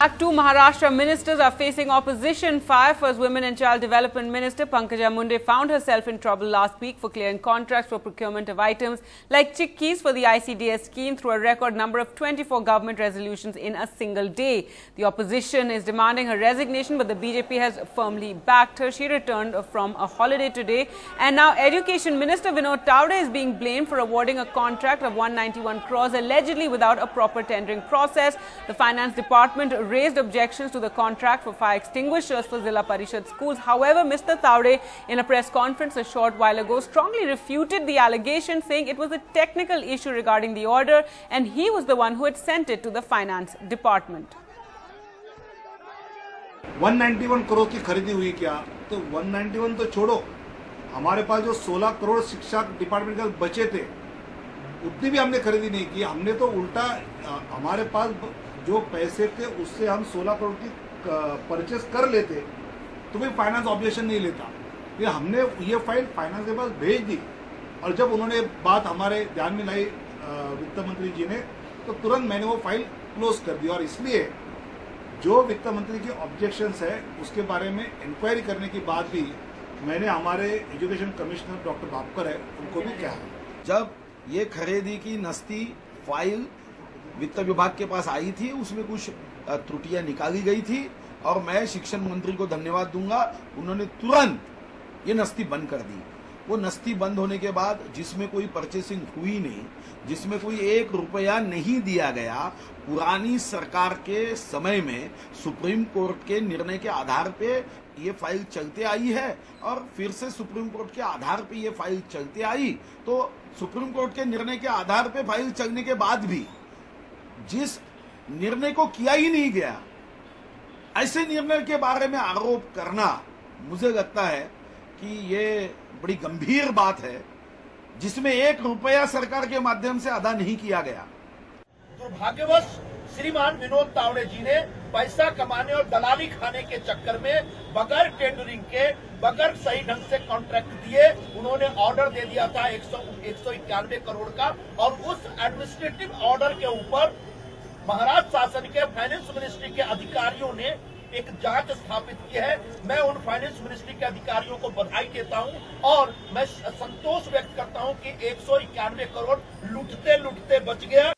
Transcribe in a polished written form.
Two Maharashtra ministers are facing opposition fire. First, Women and Child Development Minister Pankaja Munde found herself in trouble last week for clearing contracts for procurement of items like chickpeas for the ICDS scheme through a record number of 24 government resolutions in a single day. The opposition is demanding her resignation, but the BJP has firmly backed her. She returned from a holiday today. And now Education Minister Vinod Tawde is being blamed for awarding a contract of 191 crores allegedly without a proper tendering process. The Finance Department raised objections to the contract for fire extinguishers for Zilla Parishad schools. However, Mr. Tawde, in a press conference a short while ago, strongly refuted the allegation, saying it was a technical issue regarding the order and he was the one who had sent it to the Finance Department. 191 crore की खरीदी हुई क्या? तो 191 तो छोड़ो, हमारे पास जो 16 करोड़ शिक्षा डिपार्टमेंट का बचे थे उतनी भी हमने खरीदी नहीं की। हमने तो उल्टा हमारे पास जो पैसे थे उससे हम 16 करोड़ की परचेस कर लेते तो भी फाइनेंस ऑब्जेक्शन नहीं लेता। फिर हमने ये फाइल फाइनेंस के पास भेज दी और जब उन्होंने बात हमारे ध्यान में लाई वित्त मंत्री जी ने, तो तुरंत मैंने वो फाइल क्लोज कर दी। और इसलिए जो वित्त मंत्री के ऑब्जेक्शंस है उसके बारे में इंक्वायरी करने के बाद भी मैंने हमारे एजुकेशन कमिश्नर डॉक्टर भापकर है उनको भी कहा। जब ये खरीदी की नस्ती फाइल वित्त विभाग के पास आई थी उसमें कुछ त्रुटियां निकाली गई थी और मैं शिक्षण मंत्री को धन्यवाद दूंगा, उन्होंने तुरंत ये नस्ती बंद कर दी। वो नस्ती बंद होने के बाद जिसमें कोई परचेसिंग हुई नहीं, जिसमें कोई 1 रुपया नहीं दिया गया, पुरानी सरकार के समय में सुप्रीम कोर्ट के निर्णय के आधार पे ये फाइल चलते आई है और फिर से सुप्रीम कोर्ट के आधार पे ये फाइल चलते आई। तो सुप्रीम कोर्ट के निर्णय के आधार पे फाइल चलने के बाद भी जिस निर्णय को किया ही नहीं गया, ऐसे निर्णय के बारे में आरोप करना मुझे लगता है कि ये बड़ी गंभीर बात है, जिसमें 1 रुपया सरकार के माध्यम से अदा नहीं किया गया। दुर्भाग्यवश श्रीमान विनोद तावड़े जी ने पैसा कमाने और दलाली खाने के चक्कर में बगैर टेंडरिंग के, बगैर सही ढंग से कॉन्ट्रैक्ट दिए उन्होंने ऑर्डर दे दिया था 191 करोड़ का, और उस एडमिनिस्ट्रेटिव ऑर्डर के ऊपर महाराष्ट्र शासन के फाइनेंस मिनिस्ट्री के अधिकारियों ने एक जांच स्थापित की है। मैं उन फाइनेंस मिनिस्ट्री के अधिकारियों को बधाई देता हूं और मैं संतोष व्यक्त करता हूं कि 191 करोड़ लूटते लूटते बच गया।